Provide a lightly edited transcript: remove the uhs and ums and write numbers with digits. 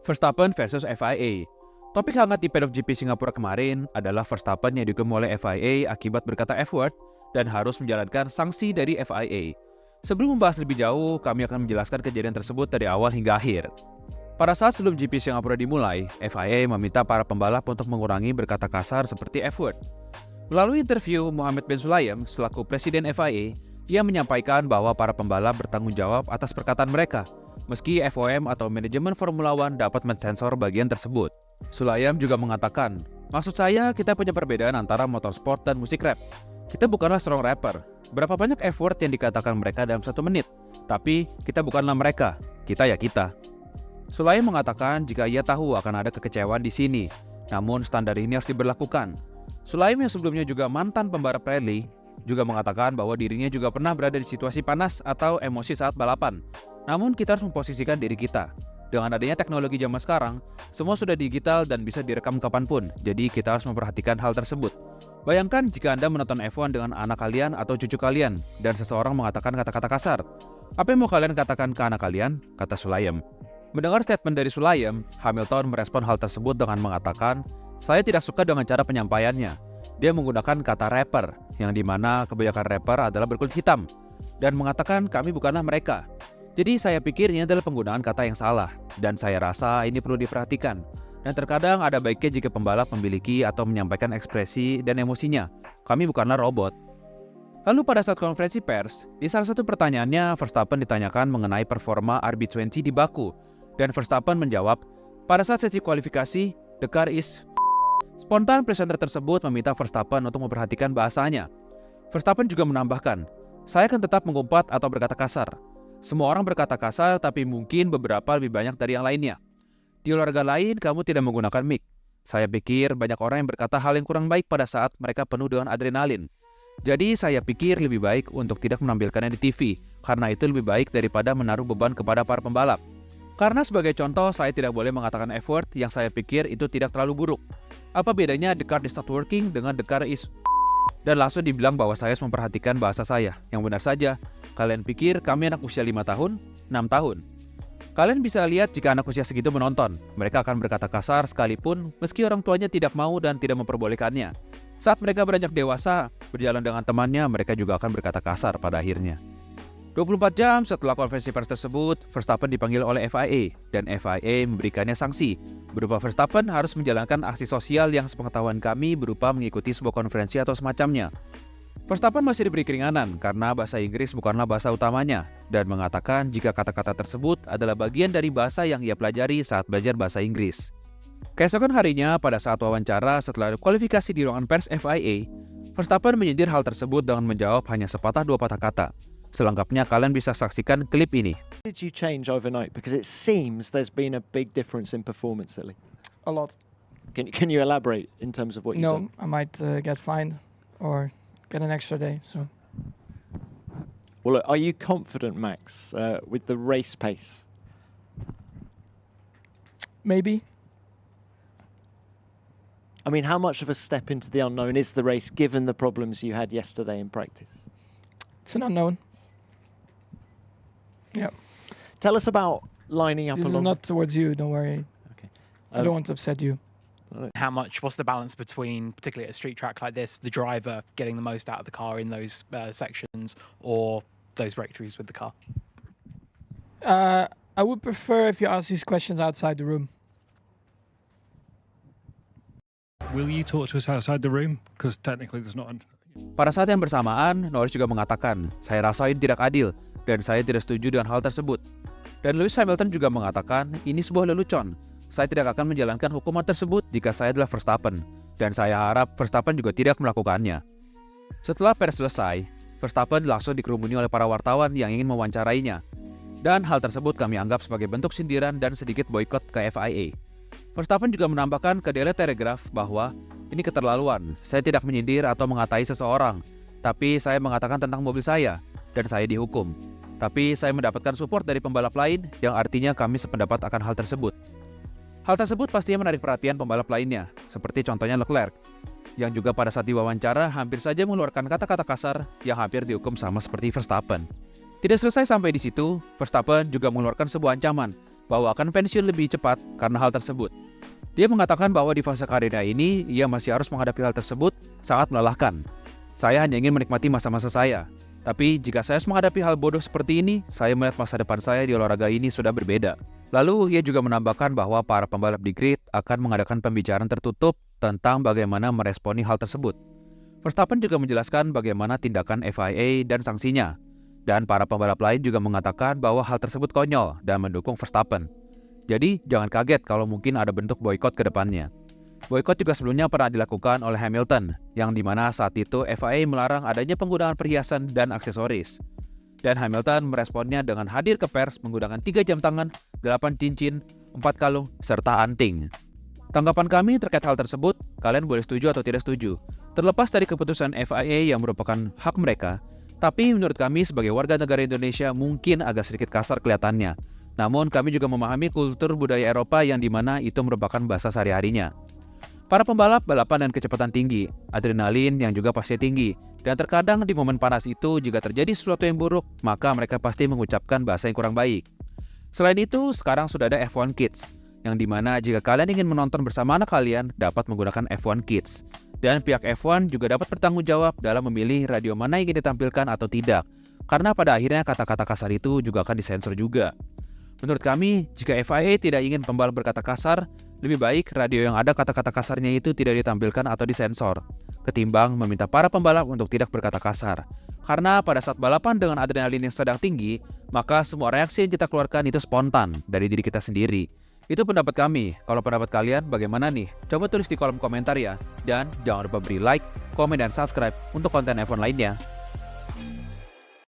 Verstappen versus FIA. Topik hangat di paddock GP Singapura kemarin adalah Verstappen yang dihukum oleh FIA akibat berkata F-word dan harus menjalankan sanksi dari FIA. Sebelum membahas lebih jauh, kami akan menjelaskan kejadian tersebut dari awal hingga akhir. Pada saat sebelum GP Singapura dimulai, FIA meminta para pembalap untuk mengurangi berkata kasar seperti F-word. Melalui interview, Mohammed bin Sulayem selaku Presiden FIA, ia menyampaikan bahwa para pembalap bertanggung jawab atas perkataan mereka, meski FOM atau manajemen Formula One dapat mensensor bagian tersebut. Sulayem juga mengatakan, maksud saya kita punya perbedaan antara motorsport dan musik rap. Kita bukanlah seorang rapper. Berapa banyak F-word yang dikatakan mereka dalam 1 menit? Tapi kita bukanlah mereka, kita ya kita. Sulayem mengatakan jika ia tahu akan ada kekecewaan di sini, namun standar ini harus diberlakukan. Sulayem yang sebelumnya juga mantan pembalap rally, juga mengatakan bahwa dirinya juga pernah berada di situasi panas atau emosi saat balapan. Namun kita harus memposisikan diri kita. Dengan adanya teknologi zaman sekarang, semua sudah digital dan bisa direkam kapanpun, jadi kita harus memperhatikan hal tersebut. Bayangkan jika Anda menonton F1 dengan anak kalian atau cucu kalian, dan seseorang mengatakan kata-kata kasar. Apa yang mau kalian katakan ke anak kalian? Kata Sulayem. Mendengar statement dari Sulayem, Hamilton merespon hal tersebut dengan mengatakan, saya tidak suka dengan cara penyampaiannya. Dia menggunakan kata rapper, yang dimana kebanyakan rapper adalah berkulit hitam, dan mengatakan kami bukanlah mereka. Jadi saya pikir ini adalah penggunaan kata yang salah, dan saya rasa ini perlu diperhatikan. Dan terkadang ada baiknya jika pembalap memiliki atau menyampaikan ekspresi dan emosinya. Kami bukanlah robot. Lalu pada saat konferensi pers, di salah satu pertanyaannya Verstappen ditanyakan mengenai performa RB20 di Baku. Dan Verstappen menjawab, pada saat sesi kualifikasi, the car is... Spontan presenter tersebut meminta Verstappen untuk memperhatikan bahasanya. Verstappen juga menambahkan, saya akan tetap mengumpat atau berkata kasar. Semua orang berkata kasar, tapi mungkin beberapa lebih banyak dari yang lainnya. Di olahraga lain, kamu tidak menggunakan mic. Saya pikir banyak orang yang berkata hal yang kurang baik pada saat mereka penuh dengan adrenalin. Jadi saya pikir lebih baik untuk tidak menampilkannya di TV, karena itu lebih baik daripada menaruh beban kepada para pembalap. Karena sebagai contoh, saya tidak boleh mengatakan F-word yang saya pikir itu tidak terlalu buruk. Apa bedanya the car is not working dengan the car is... Dan langsung dibilang bahwa saya harus memperhatikan bahasa saya. Yang benar saja, kalian pikir kami anak usia 5 tahun, 6 tahun. Kalian bisa lihat jika anak usia segitu menonton, mereka akan berkata kasar sekalipun meski orang tuanya tidak mau dan tidak memperbolehkannya. Saat mereka beranjak dewasa, berjalan dengan temannya, mereka juga akan berkata kasar pada akhirnya. 24 jam setelah konferensi pers tersebut, Verstappen dipanggil oleh FIA, dan FIA memberikannya sanksi, berupa Verstappen harus menjalankan aksi sosial yang sepengetahuan kami berupa mengikuti sebuah konferensi atau semacamnya. Verstappen masih diberi keringanan karena bahasa Inggris bukanlah bahasa utamanya, dan mengatakan jika kata-kata tersebut adalah bagian dari bahasa yang ia pelajari saat belajar bahasa Inggris. Keesokan harinya, pada saat wawancara setelah kualifikasi di ruangan pers FIA, Verstappen menyindir hal tersebut dengan menjawab hanya sepatah dua patah kata. Selengkapnya kalian bisa saksikan klip ini. Did you change overnight? Because it seems there's been a big difference in performance lately. A lot. Can you elaborate in terms of what you've done? No, I might get fined or get an extra day. So Well, look, are you confident, Max, with the race pace? maybe. I mean, how much of a step into the unknown is the race given the problems you had yesterday in practice? It's an unknown. Yeah. Tell us about lining up This is along. not towards you. Don't worry. Okay. I don't want to upset you. What's the balance between, particularly at a street track like this, the driver getting the most out of the car in those sections, or those breakthroughs with the car? I would prefer if you ask these questions outside the room. Will you talk to us outside the room? Because technically there's not. Pada saat yang bersamaan, Norris juga mengatakan, saya rasa ini tidak adil, dan saya tidak setuju dengan hal tersebut. Dan Lewis Hamilton juga mengatakan, ini sebuah lelucon. Saya tidak akan menjalankan hukuman tersebut jika saya adalah Verstappen, dan saya harap Verstappen juga tidak melakukannya. Setelah pers selesai, Verstappen langsung dikerumuni oleh para wartawan yang ingin mewawancarainya. Dan hal tersebut kami anggap sebagai bentuk sindiran dan sedikit boikot ke FIA. Verstappen juga menambahkan ke Daily Telegraph bahwa ini keterlaluan, saya tidak menyindir atau mengatai seseorang, tapi saya mengatakan tentang mobil saya, dan saya dihukum. Tapi saya mendapatkan support dari pembalap lain yang artinya kami sependapat akan hal tersebut. Hal tersebut pastinya menarik perhatian pembalap lainnya, seperti contohnya Leclerc, yang juga pada saat diwawancara hampir saja mengeluarkan kata-kata kasar yang hampir dihukum sama seperti Verstappen. Tidak selesai sampai di situ, Verstappen juga mengeluarkan sebuah ancaman bahwa akan pensiun lebih cepat karena hal tersebut. Dia mengatakan bahwa di fase karirnya ini, ia masih harus menghadapi hal tersebut sangat melelahkan. Saya hanya ingin menikmati masa-masa saya. Tapi jika saya harus menghadapi hal bodoh seperti ini, saya melihat masa depan saya di olahraga ini sudah berbeda. Lalu ia juga menambahkan bahwa para pembalap di grid akan mengadakan pembicaraan tertutup tentang bagaimana meresponi hal tersebut. Verstappen juga menjelaskan bagaimana tindakan FIA dan sanksinya. Dan para pembalap lain juga mengatakan bahwa hal tersebut konyol dan mendukung Verstappen. Jadi jangan kaget kalau mungkin ada bentuk boikot ke depannya. Boikot juga sebelumnya pernah dilakukan oleh Hamilton, yang dimana saat itu FIA melarang adanya penggunaan perhiasan dan aksesoris. Dan Hamilton meresponnya dengan hadir ke pers menggunakan 3 jam tangan, 8 cincin, 4 kalung, serta anting. Tanggapan kami terkait hal tersebut, kalian boleh setuju atau tidak setuju. Terlepas dari keputusan FIA yang merupakan hak mereka, tapi menurut kami sebagai warga negara Indonesia mungkin agak sedikit kasar kelihatannya. Namun kami juga memahami kultur budaya Eropa yang dimana itu merupakan bahasa sehari-harinya. Para pembalap balapan dan kecepatan tinggi, adrenalin yang juga pasti tinggi, dan terkadang di momen panas itu jika terjadi sesuatu yang buruk, maka mereka pasti mengucapkan bahasa yang kurang baik. Selain itu, sekarang sudah ada F1 Kids, yang dimana jika kalian ingin menonton bersama anak kalian, dapat menggunakan F1 Kids. Dan pihak F1 juga dapat bertanggung jawab dalam memilih radio mana yang ingin ditampilkan atau tidak, karena pada akhirnya kata-kata kasar itu juga akan disensor juga. Menurut kami, jika FIA tidak ingin pembalap berkata kasar, lebih baik radio yang ada kata-kata kasarnya itu tidak ditampilkan atau disensor, ketimbang meminta para pembalap untuk tidak berkata kasar. Karena pada saat balapan dengan adrenalin yang sedang tinggi, maka semua reaksi yang kita keluarkan itu spontan dari diri kita sendiri. Itu pendapat kami. Kalau pendapat kalian bagaimana nih? Coba tulis di kolom komentar ya. Dan jangan lupa beri like, komen, dan subscribe untuk konten F1 lainnya.